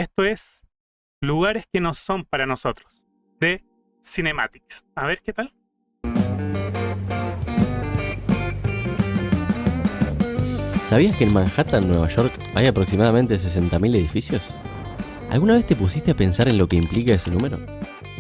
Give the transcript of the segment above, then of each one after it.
Esto es Lugares que no son para nosotros, de Cinematics. A ver qué tal. ¿Sabías que en Manhattan, Nueva York, hay aproximadamente 60.000 edificios? ¿Alguna vez te pusiste a pensar en lo que implica ese número?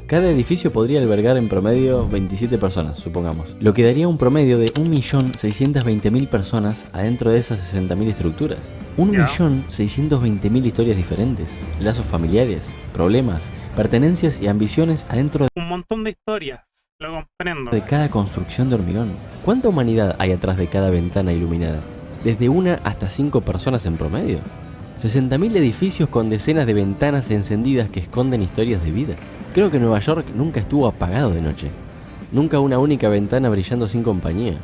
Cada edificio podría albergar en promedio 27 personas, supongamos, lo que daría un promedio de 1.620.000 personas adentro de esas 60.000 estructuras. 1.620.000 historias diferentes, lazos familiares, problemas, pertenencias y ambiciones adentro Un montón de historias, lo comprendo. de cada construcción de hormigón. ¿Cuánta humanidad hay atrás de cada ventana iluminada? Desde 1 hasta 5 personas en promedio. 60.000 edificios con decenas de ventanas encendidas que esconden historias de vida. Creo que Nueva York nunca estuvo apagado de noche. Nunca una única ventana brillando sin compañía.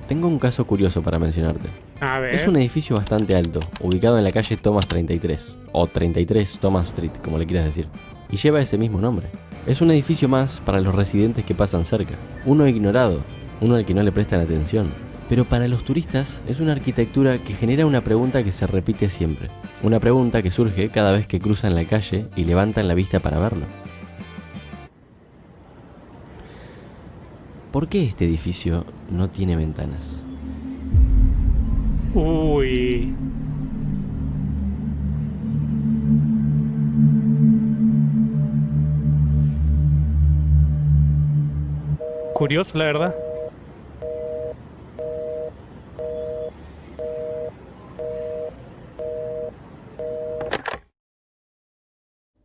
Tengo un caso curioso para mencionarte. A ver. Es un edificio bastante alto, ubicado en la calle Thomas 33, o 33 Thomas Street, como le quieras decir, y lleva ese mismo nombre. Es un edificio más para los residentes que pasan cerca, uno ignorado, uno al que no le prestan atención. Pero para los turistas es una arquitectura que genera una pregunta que se repite siempre. Una pregunta que surge cada vez que cruzan la calle y levantan la vista para verlo. ¿Por qué este edificio no tiene ventanas? Uy. Curioso, la verdad.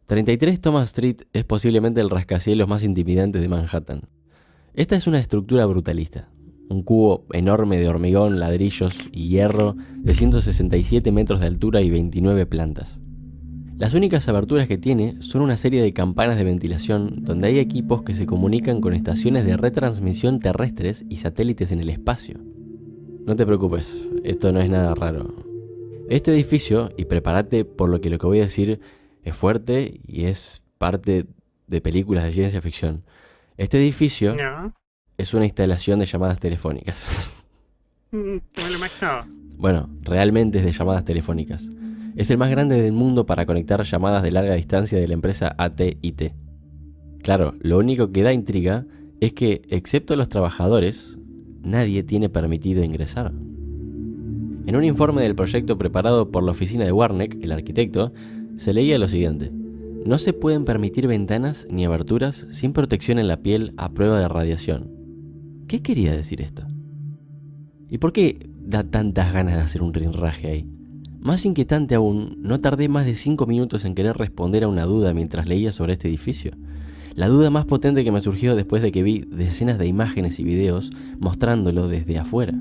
...33 Thomas Street es posiblemente el rascacielos más intimidante de Manhattan. Esta es una estructura brutalista. Un cubo enorme de hormigón, ladrillos y hierro de 167 metros de altura y 29 plantas. Las únicas aberturas que tiene son una serie de campanas de ventilación donde hay equipos que se comunican con estaciones de retransmisión terrestres y satélites en el espacio. No te preocupes, esto no es nada raro. Este edificio, y prepárate por lo que voy a decir, es fuerte y es parte de películas de ciencia ficción. Este edificio No. es una instalación de llamadas telefónicas. Que me lo imaginaba. Bueno, realmente es de llamadas telefónicas. Es el más grande del mundo para conectar llamadas de larga distancia de la empresa AT&T. Claro, lo único que da intriga es que, excepto los trabajadores, nadie tiene permitido ingresar. En un informe del proyecto preparado por la oficina de Warneck, el arquitecto, se leía lo siguiente: no se pueden permitir ventanas ni aberturas sin protección en la piel a prueba de radiación. ¿Qué quería decir esto? ¿Y por qué da tantas ganas de hacer un rinraje ahí? Más inquietante aún, no tardé más de 5 minutos en querer responder a una duda mientras leía sobre este edificio. La duda más potente que me surgió después de que vi decenas de imágenes y videos mostrándolo desde afuera.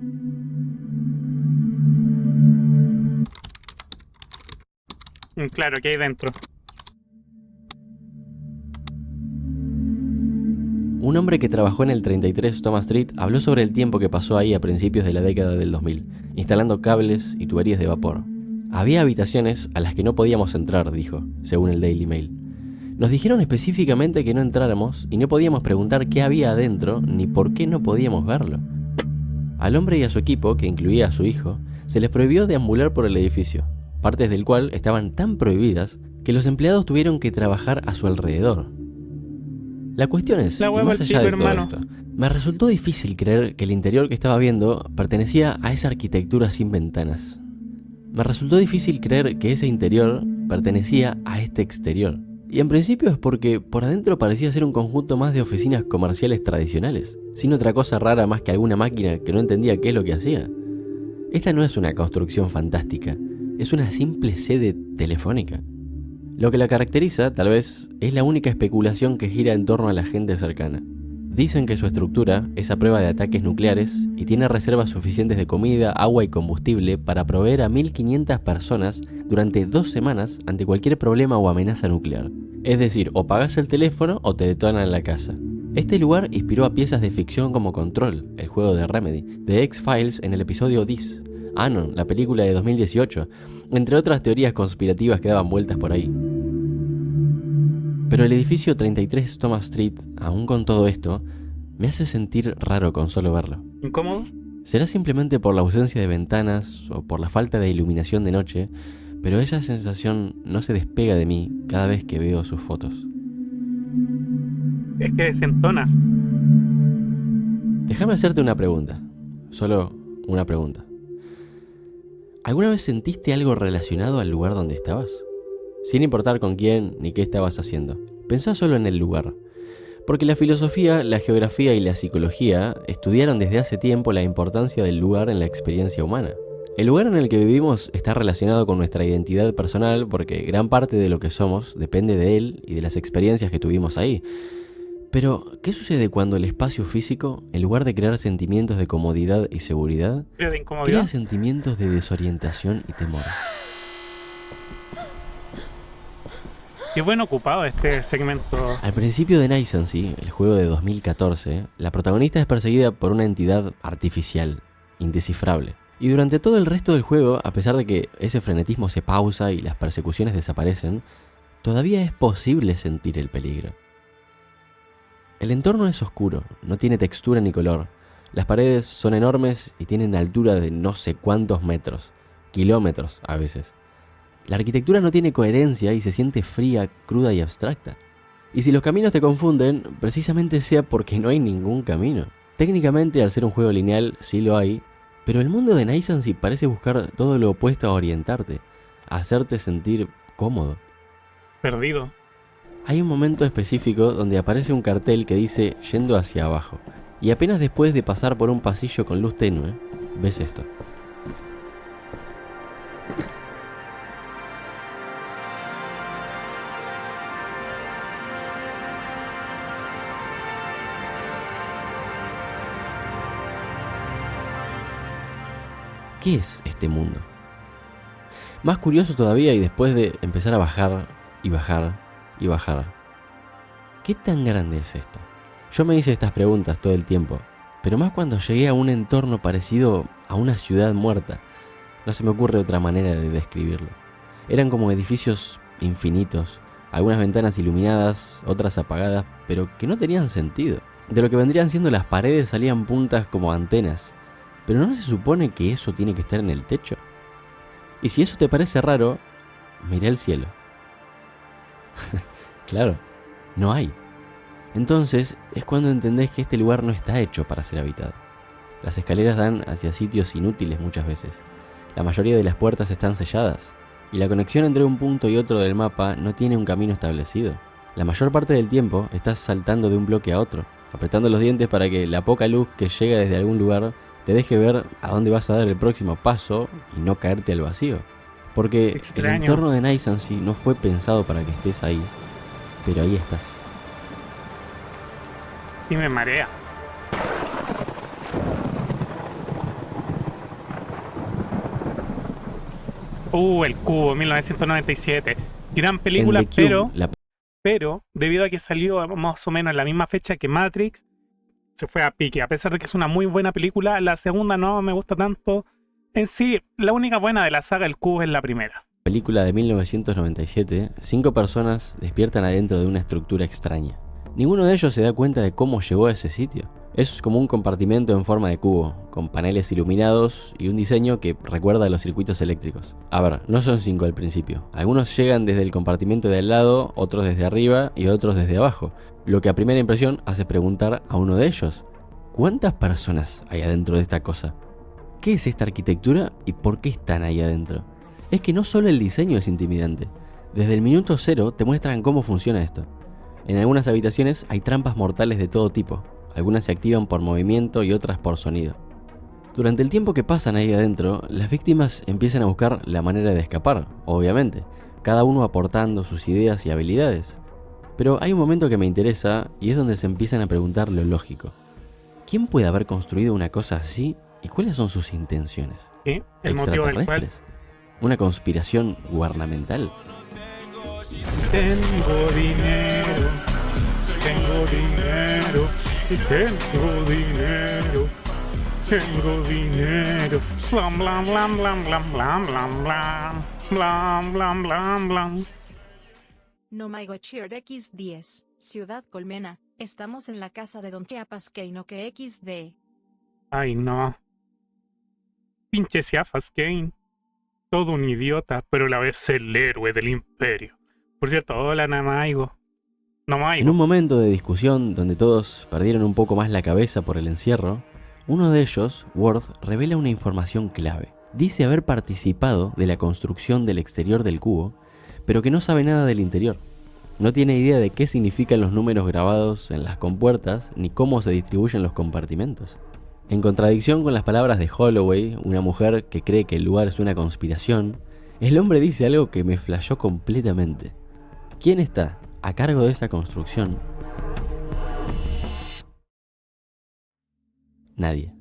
Claro, ¿qué hay dentro? Un hombre que trabajó en el 33 Thomas Street habló sobre el tiempo que pasó ahí a principios de la década del 2000, instalando cables y tuberías de vapor. Había habitaciones a las que no podíamos entrar, dijo, según el Daily Mail. Nos dijeron específicamente que no entráramos y no podíamos preguntar qué había adentro ni por qué no podíamos verlo. Al hombre y a su equipo, que incluía a su hijo, se les prohibió deambular por el edificio, partes del cual estaban tan prohibidas que los empleados tuvieron que trabajar a su alrededor. La cuestión es, La y hueva más al allá pico, de todo hermano. esto, me resultó difícil creer que el interior que estaba viendo pertenecía a esa arquitectura sin ventanas. Me resultó difícil creer que ese interior pertenecía a este exterior. Y en principio es porque por adentro parecía ser un conjunto más de oficinas comerciales tradicionales, sin otra cosa rara más que alguna máquina que no entendía qué es lo que hacía. Esta no es una construcción fantástica, es una simple sede telefónica. Lo que la caracteriza, tal vez, es la única especulación que gira en torno a la gente cercana. Dicen que su estructura es a prueba de ataques nucleares y tiene reservas suficientes de comida, agua y combustible para proveer a 1.500 personas durante 2 semanas ante cualquier problema o amenaza nuclear. Es decir, o pagas el teléfono o te detonan la casa. Este lugar inspiró a piezas de ficción como Control, el juego de Remedy, The X-Files en el episodio This, Anon, la película de 2018, entre otras teorías conspirativas que daban vueltas por ahí. Pero el edificio 33 Thomas Street, aún con todo esto, me hace sentir raro con solo verlo. ¿Incómodo? ¿Será simplemente por la ausencia de ventanas o por la falta de iluminación de noche? pero esa sensación no se despega de mí cada vez que veo sus fotos. Es que desentona. Déjame hacerte una pregunta, solo una pregunta. ¿Alguna vez sentiste algo relacionado al lugar donde estabas? Sin importar con quién ni qué estabas haciendo. Pensá solo en el lugar. Porque la filosofía, la geografía y la psicología estudiaron desde hace tiempo la importancia del lugar en la experiencia humana. El lugar en el que vivimos está relacionado con nuestra identidad personal porque gran parte de lo que somos depende de él y de las experiencias que tuvimos ahí. Pero, ¿qué sucede cuando el espacio físico, en lugar de crear sentimientos de comodidad y seguridad, Pero de incomodidad. crea sentimientos de desorientación y temor? Qué bueno ocupado este segmento. Al principio de Night Sea, el juego de 2014, la protagonista es perseguida por una entidad artificial, indescifrable. Y durante todo el resto del juego, a pesar de que ese frenetismo se pausa y las persecuciones desaparecen, todavía es posible sentir el peligro. El entorno es oscuro, no tiene textura ni color. Las paredes son enormes y tienen altura de no sé cuántos metros, kilómetros a veces. La arquitectura no tiene coherencia y se siente fría, cruda y abstracta. Y si los caminos te confunden, precisamente sea porque no hay ningún camino. Técnicamente, al ser un juego lineal, sí lo hay, pero el mundo de Night Sea parece buscar todo lo opuesto a orientarte, a hacerte sentir cómodo. Perdido. Hay un momento específico donde aparece un cartel que dice yendo hacia abajo, y apenas después de pasar por un pasillo con luz tenue, ves esto. ¿Qué es este mundo? Más curioso todavía, y después de empezar a bajar y bajar y bajar, ¿qué tan grande es esto? Yo me hice estas preguntas todo el tiempo, pero más cuando llegué a un entorno parecido a una ciudad muerta. No se me ocurre otra manera de describirlo. Eran como edificios infinitos, algunas ventanas iluminadas, otras apagadas, pero que no tenían sentido. De lo que vendrían siendo las paredes salían puntas como antenas. ¿Pero no se supone que eso tiene que estar en el techo? Y si eso te parece raro, mirá el cielo. Claro, no hay. Entonces es cuando entendés que este lugar no está hecho para ser habitado. Las escaleras dan hacia sitios inútiles muchas veces. La mayoría de las puertas están selladas. Y la conexión entre un punto y otro del mapa no tiene un camino establecido. La mayor parte del tiempo estás saltando de un bloque a otro, apretando los dientes para que la poca luz que llega desde algún lugar te deje ver a dónde vas a dar el próximo paso y no caerte al vacío. Porque Extraño. el entorno de Night Sea no fue pensado para que estés ahí, pero ahí estás. Y me marea. El Cubo, 1997. Gran película, En The Cube, pero debido a que salió más o menos en la misma fecha que Matrix, se fue a pique. A pesar de que es una muy buena película, la segunda no me gusta tanto. En sí, la única buena de la saga El Cubo es la primera. película de 1997, 5 personas despiertan adentro de una estructura extraña. Ninguno de ellos se da cuenta de cómo llegó a ese sitio. Es como un compartimento en forma de cubo, con paneles iluminados y un diseño que recuerda a los circuitos eléctricos. A ver, no son 5 al principio. Algunos llegan desde el compartimento de al lado, otros desde arriba y otros desde abajo. Lo que a primera impresión hace preguntar a uno de ellos: ¿cuántas personas hay adentro de esta cosa? ¿Qué es esta arquitectura y por qué están ahí adentro? Es que no solo el diseño es intimidante. Desde el minuto cero te muestran cómo funciona esto. En algunas habitaciones hay trampas mortales de todo tipo. Algunas se activan por movimiento y otras por sonido. Durante el tiempo que pasan ahí adentro, las víctimas empiezan a buscar la manera de escapar, obviamente, cada uno aportando sus ideas y habilidades. Pero hay un momento que me interesa y es donde se empiezan a preguntar lo lógico. ¿Quién puede haber construido una cosa así y cuáles son sus intenciones? ¿Sí? El motivo del cual ¿Extraterrestres? ¿Una conspiración gubernamental? tengo dinero, tengo dinero, y tengo dinero, tengo dinero. Blam blam blam blam blam blam blam blam blam blam blam blam. No my Cheer X10, Ciudad Colmena, estamos en la casa de Don Chiapas Keino que XD. Ay no. Pinche Ciafas Kane. todo un idiota, pero a la vez el héroe del imperio. Por cierto, hola Namaigo. En un Namaigo. momento de discusión donde todos perdieron un poco más la cabeza por el encierro, uno de ellos, Worth, revela una información clave. Dice haber participado de la construcción del exterior del cubo, pero que no sabe nada del interior. No tiene idea de qué significan los números grabados en las compuertas ni cómo se distribuyen los compartimentos. En contradicción con las palabras de Holloway, una mujer que cree que el lugar es una conspiración, el hombre dice algo que me flashó completamente. ¿Quién está a cargo de esa construcción? Nadie.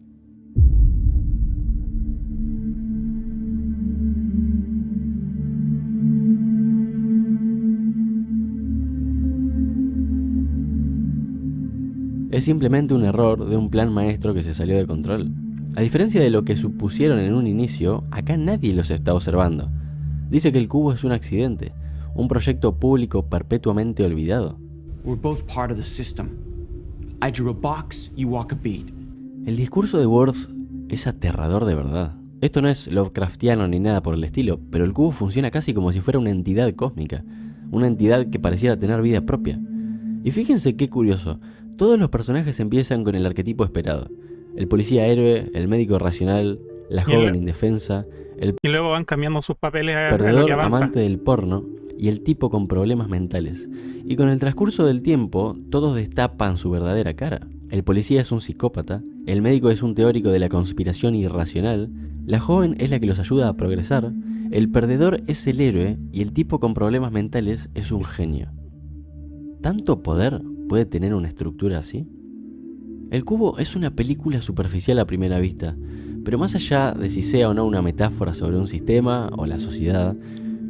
Es simplemente un error de un plan maestro que se salió de control. A diferencia de lo que supusieron en un inicio, acá nadie los está observando. Dice que el cubo es un accidente, un proyecto público perpetuamente olvidado. We're both part of the system. I drew a box, you walk a beat. El discurso de Worth es aterrador de verdad. Esto no es Lovecraftiano ni nada por el estilo, pero el cubo funciona casi como si fuera una entidad cósmica, una entidad que pareciera tener vida propia. Y fíjense qué curioso, todos los personajes empiezan con el arquetipo esperado. El policía héroe, el médico racional, la joven indefensa, el Y luego van cambiando sus papeles a lo perdedor que avanza. amante del porno y el tipo con problemas mentales. Y con el transcurso del tiempo, todos destapan su verdadera cara. El policía es un psicópata, el médico es un teórico de la conspiración irracional, la joven es la que los ayuda a progresar, el perdedor es el héroe y el tipo con problemas mentales es un genio. ¿Tanto poder puede tener una estructura así? El cubo es una película superficial a primera vista, pero más allá de si sea o no una metáfora sobre un sistema o la sociedad,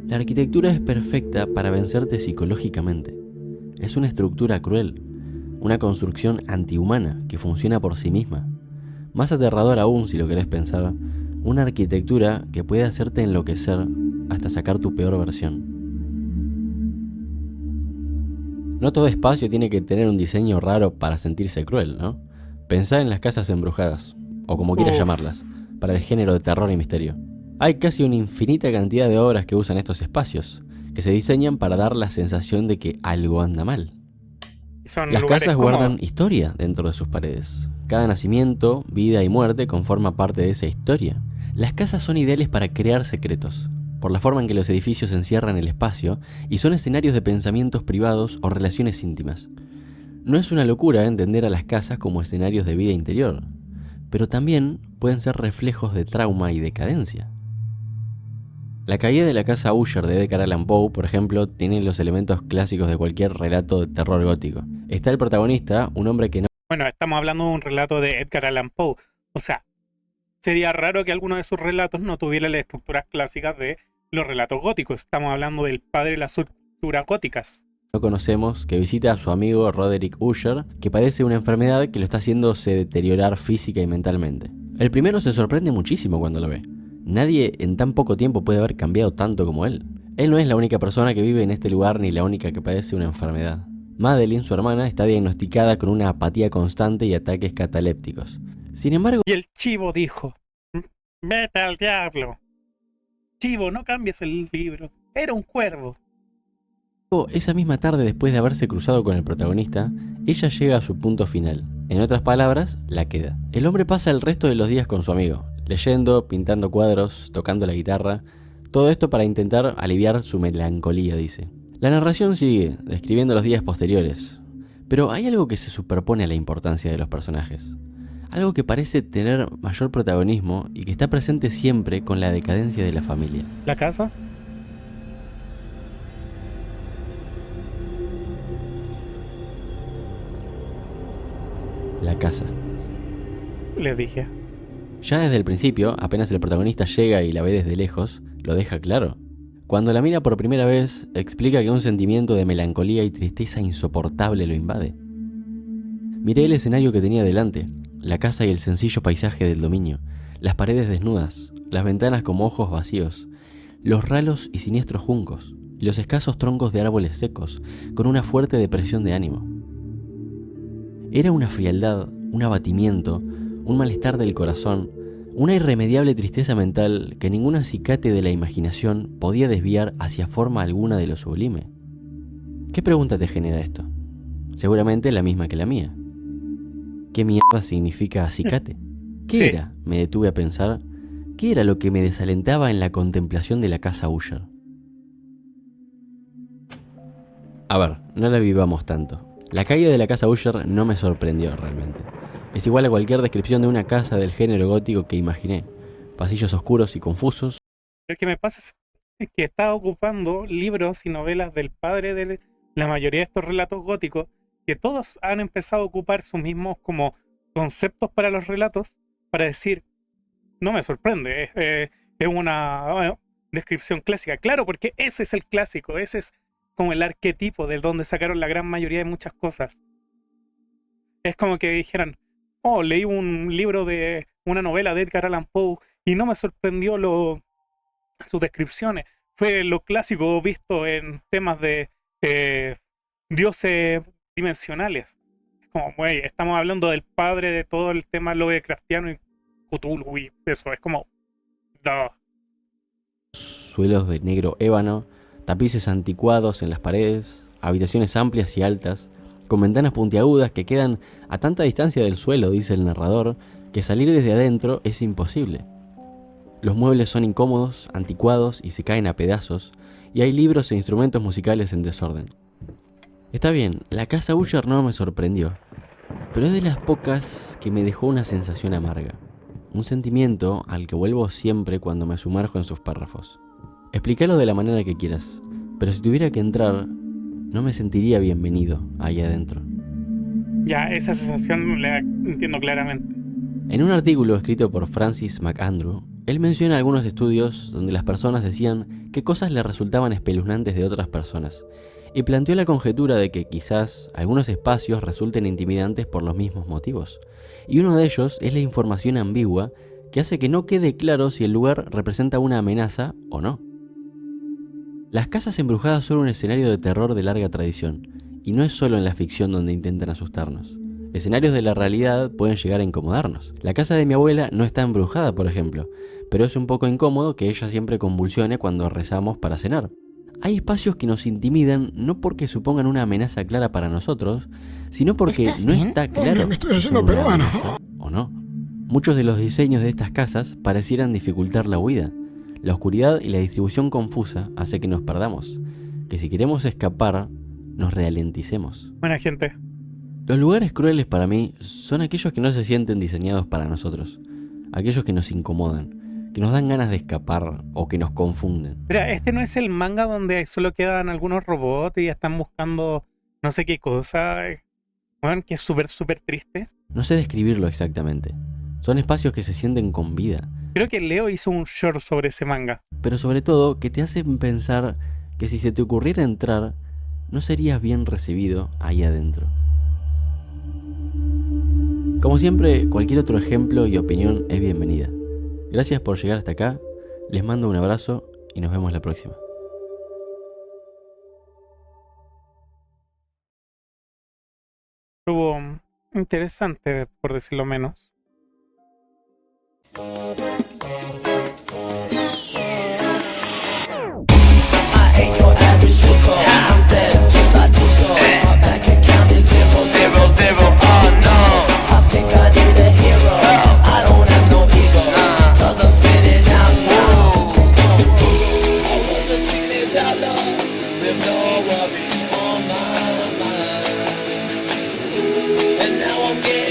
la arquitectura es perfecta para vencerte psicológicamente. Es una estructura cruel, una construcción antihumana que funciona por sí misma. Más aterrador aún, si lo querés pensar, una arquitectura que puede hacerte enloquecer hasta sacar tu peor versión. No todo espacio tiene que tener un diseño raro para sentirse cruel, ¿no? Pensá en las casas embrujadas, o como quieras llamarlas, para el género de terror y misterio. Hay casi una infinita cantidad de obras que usan estos espacios, que se diseñan para dar la sensación de que algo anda mal. Son Las lugares casas cómodos. guardan historia dentro de sus paredes. Cada nacimiento, vida y muerte conforma parte de esa historia. Las casas son ideales para crear secretos, por la forma en que los edificios encierran el espacio y son escenarios de pensamientos privados o relaciones íntimas. No es una locura entender a las casas como escenarios de vida interior, pero también pueden ser reflejos de trauma y decadencia. La caída de la casa Usher de Edgar Allan Poe, por ejemplo, tiene los elementos clásicos de cualquier relato de terror gótico. Está el protagonista, un hombre que no Bueno, estamos hablando de un relato de Edgar Allan Poe. O sea, sería raro que alguno de sus relatos no tuviera las estructuras clásicas de los relatos góticos. Estamos hablando del padre de las estructuras góticas. conocemos, que visita a su amigo Roderick Usher, que padece una enfermedad que lo está haciéndose deteriorar física y mentalmente. El primero se sorprende muchísimo cuando lo ve. Nadie en tan poco tiempo puede haber cambiado tanto como él. Él no es la única persona que vive en este lugar ni la única que padece una enfermedad. Madeline, su hermana, está diagnosticada con una apatía constante y ataques catalépticos. Sin embargo, Y el chivo dijo, vete al diablo. Chivo, no cambies el libro. Era un cuervo. esa misma tarde, después de haberse cruzado con el protagonista, ella llega a su punto final. En otras palabras, la queda. El hombre pasa el resto de los días con su amigo, leyendo, pintando cuadros, tocando la guitarra. Todo esto para intentar aliviar su melancolía, dice. La narración sigue, describiendo los días posteriores. Pero hay algo que se superpone a la importancia de los personajes. Algo que parece tener mayor protagonismo y que está presente siempre con la decadencia de la familia. ¿La casa? La casa. Les dije. Ya desde el principio, apenas el protagonista llega y la ve desde lejos, lo deja claro. Cuando la mira por primera vez, explica que un sentimiento de melancolía y tristeza insoportable lo invade. Miré el escenario que tenía delante, la casa y el sencillo paisaje del dominio, las paredes desnudas, las ventanas como ojos vacíos, los ralos y siniestros juncos, y los escasos troncos de árboles secos, con una fuerte depresión de ánimo. Era una frialdad, un abatimiento, un malestar del corazón, Una irremediable tristeza mental que ningún acicate de la imaginación podía desviar hacia forma alguna de lo sublime. ¿Qué pregunta te genera esto? Seguramente la misma que la mía. ¿Qué mierda significa acicate? ¿Qué Sí. era? Me detuve a pensar. ¿Qué era lo que me desalentaba en la contemplación de la casa Usher? A ver, no la vivamos tanto. La caída de la casa Usher no me sorprendió realmente. Es igual a cualquier descripción de una casa del género gótico que imaginé. Pasillos oscuros y confusos. Lo que me pasa es que estaba ocupando libros y novelas del padre de la mayoría de estos relatos góticos, que todos han empezado a ocupar sus mismos como conceptos para los relatos, para decir, no me sorprende, es una descripción clásica. Claro, porque ese es el clásico, ese es como el arquetipo de donde sacaron la gran mayoría de muchas cosas. Es como que dijeran, oh, leí un libro de una novela de Edgar Allan Poe y no me sorprendió sus descripciones. Fue lo clásico visto en temas de dioses dimensionales. Es como, güey, estamos hablando del padre de todo el tema Lovecraftiano y Cthulhu y eso, es como... duh. Suelos de negro ébano, tapices anticuados en las paredes, habitaciones amplias y altas, con ventanas puntiagudas que quedan a tanta distancia del suelo, dice el narrador, que salir desde adentro es imposible. Los muebles son incómodos, anticuados y se caen a pedazos, y hay libros e instrumentos musicales en desorden. Está bien, la casa Usher no me sorprendió, pero es de las pocas que me dejó una sensación amarga. Un sentimiento al que vuelvo siempre cuando me sumerjo en sus párrafos. Explícalo de la manera que quieras, pero si tuviera que entrar, no me sentiría bienvenido ahí adentro. Ya, esa sensación la entiendo claramente. En un artículo escrito por Francis McAndrew, él menciona algunos estudios donde las personas decían qué cosas le resultaban espeluznantes de otras personas, y planteó la conjetura de que quizás algunos espacios resulten intimidantes por los mismos motivos, y uno de ellos es la información ambigua que hace que no quede claro si el lugar representa una amenaza o no. Las casas embrujadas son un escenario de terror de larga tradición, y no es solo en la ficción donde intentan asustarnos. Escenarios de la realidad pueden llegar a incomodarnos. La casa de mi abuela no está embrujada, por ejemplo, pero es un poco incómodo que ella siempre convulsione cuando rezamos para cenar. Hay espacios que nos intimidan no porque supongan una amenaza clara para nosotros, sino porque no está claro si son una amenaza o no. Muchos de los diseños de estas casas parecieran dificultar la huida. La oscuridad y la distribución confusa hace que nos perdamos, que si queremos escapar, nos ralenticemos. Buena gente. Los lugares crueles para mí son aquellos que no se sienten diseñados para nosotros, aquellos que nos incomodan, que nos dan ganas de escapar o que nos confunden. Mira, este no es el manga donde solo quedan algunos robots y están buscando no sé qué cosa. Bueno, que es súper triste. No sé describirlo exactamente. Son espacios que se sienten con vida, Creo que Leo hizo un short sobre ese manga. pero sobre todo que te hacen pensar que si se te ocurriera entrar, no serías bien recibido ahí adentro. Como siempre, cualquier otro ejemplo y opinión es bienvenida. Gracias por llegar hasta acá, les mando un abrazo y nos vemos la próxima. Estuvo interesante, por decirlo menos. And now I'm getting